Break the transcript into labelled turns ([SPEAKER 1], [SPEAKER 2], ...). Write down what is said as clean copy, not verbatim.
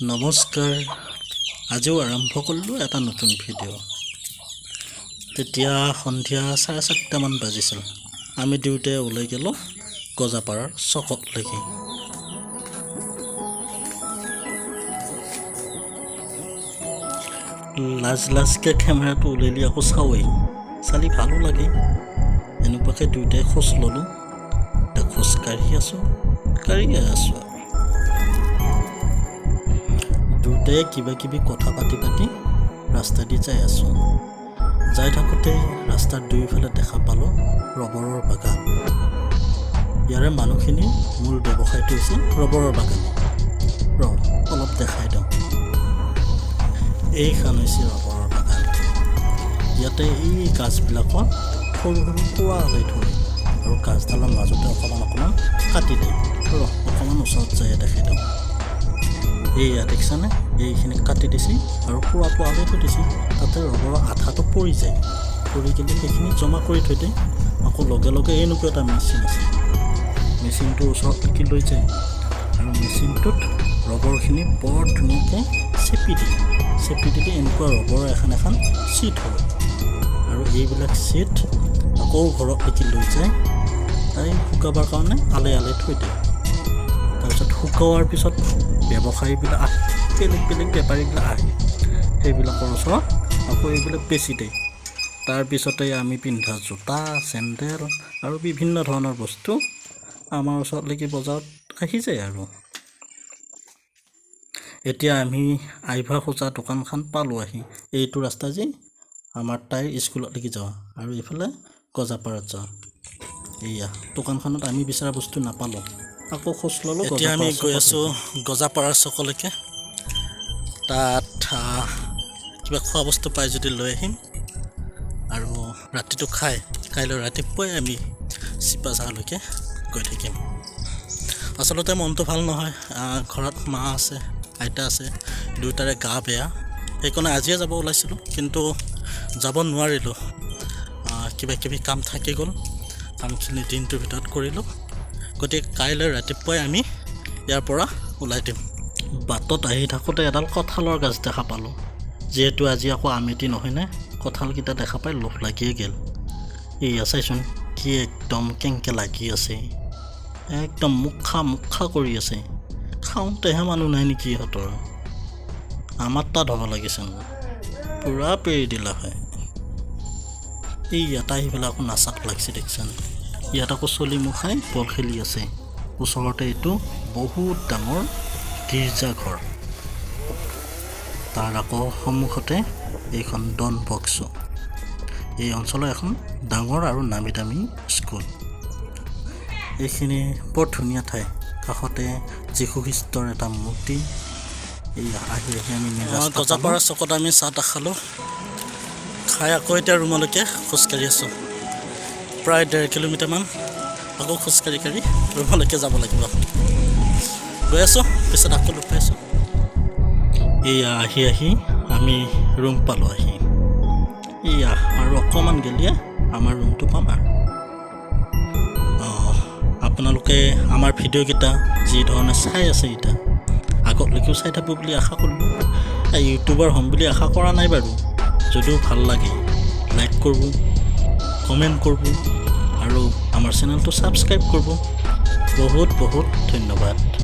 [SPEAKER 1] নমস্কাৰ। আজিও আৰম্ভ কৰিলোঁ এটা নতুন ভিডিঅ'। তেতিয়া সন্ধিয়া 4:30মান বাজিছিল। আমি দুয়োটাই ওলাই গ'লোঁ গজাপাৰাৰ চকলৈকে। লাজকৈ কেমেৰাটো ওলালি আকৌ চাওঁৱেই, চালি ভালো লাগে। এনেকুৱাকৈ দুয়োটাই খোজ ল'লোঁ। খোজ কাঢ়িয়ে আছোঁ। দুয়োটাই কিবা কিবি কথা পাতি ৰাস্তা দি যাই আছোঁ। যাই থাকোঁতে ৰাস্তাৰ দুয়োফালে দেখা পালোঁ ৰবৰৰ বাগান। ইয়াৰে মানুহখিনিৰ মূল ব্যৱসায়টো হৈছে ৰবৰৰ বাগান। অলপ দেখাই দিওঁ। এইখন হৈছে ৰবৰৰ বাগান। ইয়াতে এই গাছবিলাকত সৰু সৰু কুঁৱা ওলাই থয় আৰু গাছডালৰ মাজতে অকণমান কাটি দিয়ে। অকণমান ওচৰত যায় দেখাই দিওঁ। এইয়া দেখিছানে, এইখিনি কাটি দিছে আৰু কুঁৱাটো আলাই থৈ দিছে। তাতে ৰবৰৰ আঠাটো পৰি যায়, পৰি গ'লে সেইখিনি জমা কৰি থৈ দিয়ে। আকৌ লগে লগে এনেকুৱা এটা মেচিন আছে, মেচিনটোৰ ওচৰলৈকে লৈ যায় আৰু মেচিনটোত ৰবৰখিনি বৰ ধুনীয়াকৈ চেপি দিলে এনেকুৱা ৰবৰৰ এখন চিট হয় আৰু এইবিলাক চিট আকৌ ঘৰলৈকে লৈ যায় তাই শুকাবৰ কাৰণে আলাই থৈ দিয়ে। তাৰপিছত শুকোৱাৰ পিছত ব্যৱসায়ীবিলাক আহে, বেলেগ বেপাৰীবিলাক আহে, সেইবিলাকৰ ওচৰত আকৌ এইবিলাক বেচি দিয়ে। তাৰপিছতে আমি পিন্ধা জোতা, চেণ্ডেল আৰু বিভিন্ন ধৰণৰ বস্তু আমাৰ ওচৰলৈকে বজাৰত আহি যায়। আৰু এতিয়া আমি আহিব খোজা দোকানখন পালোঁ আহি। এইটো ৰাস্তা যে আমাৰ তাইৰ স্কুললৈকে যোৱা আৰু এইফালে গজাপাৰাত যোৱা। এইয়া দোকানখনত আমি বিচৰা বস্তু নাপালোঁ, আকৌ খোজ ল'লোঁ। এতিয়া আমি গৈ আছোঁ গজাপাৰাৰ চকলৈকে। তাত কিবা খোৱা বস্তু পাই যদি লৈ আহিম আৰু ৰাতিটো কাইলৈ ৰাতিপুৱাই আমি চিপাঝাৰলৈকে গৈ থাকিম। আচলতে মনটো ভাল নহয়। ঘৰত মা আছে, আইতা আছে, দুয়োটাৰে গা বেয়া। সেইকাৰণে আজিয়ে যাব ওলাইছিলোঁ, কিন্তু যাব নোৱাৰিলোঁ। কিবা কিবি কাম থাকি গ'ল, কামখিনি দিনটোৰ ভিতৰত কৰিলোঁ। গতিকে কাইলৈ ৰাতিপুৱাই আমি ইয়াৰ পৰা ওলাই দিম। বাটত আহি থাকোঁতে এডাল কঁঠালৰ গাছ দেখা পালোঁ। যিহেতু আজি আকৌ আমেতি নহয়নে, কঁঠালকেইটা দেখা পাই লোভ লাগিয়ে গ'ল। এইয়া চাইচোন কি একদম কেংকে লাগি আছে, একদম মুখা কৰি আছে। খাওঁতেহে মানুহ নাই নেকি ইহঁতৰ। আমাৰ তাত হ'ব লাগিছে, পূৰা পেৰি দিলা হয়। এই ইয়াত আহি পেলাই আকৌ নাচাত লাগিছে দেখিছেনে। ইয়াত আকৌ চলি মুখাই বল খেলি আছে। ওচৰতে এইটো বহুত ডাঙৰ গীৰ্জাঘৰ, তাৰ আকৌ সন্মুখতে এইখন ডন বস্কো। এই অঞ্চলৰ এখন ডাঙৰ আৰু নামী দামী স্কুল। এইখিনি বৰ ধুনীয়া ঠাই। কাষতে যীশু খ্ৰীষ্টৰ এটা মূৰ্তি। এই আহি আমি গজাপাৰা চকত আমি চাহ তাহ খালোঁ। খাই আকৌ এতিয়া ৰুমলৈকে খোজকাঢ়ি আছোঁ। প্ৰায় 1.5 কিলোমিটাৰমান আকৌ খোজকাঢ়ি ৰুমলৈকে যাব লাগিব। গৈ আছোঁ, পিছত আকৌ লগ পাইছোঁ। এইয়া আহি আমি ৰুম পালোঁ। এইয়া আৰু অকণমান গেলিয়ে আমাৰ ৰুমটো পাম। আৰু আপোনালোকে আমাৰ ভিডিঅ'কেইটা যি ধৰণে চাই আছে এতিয়া আগলৈকেও চাই থাকোঁ বুলি আশা কৰিলোঁ। ইউটিউবাৰ হ'ম বুলি আশা কৰা নাই বাৰু। যদিও ভাল লাগে লাইক কৰিব, কমেণ্ট কৰিব আৰু আমাৰ চেনেলটো ছাবস্ক্ৰাইব কৰিব। বহুত ধন্যবাদ।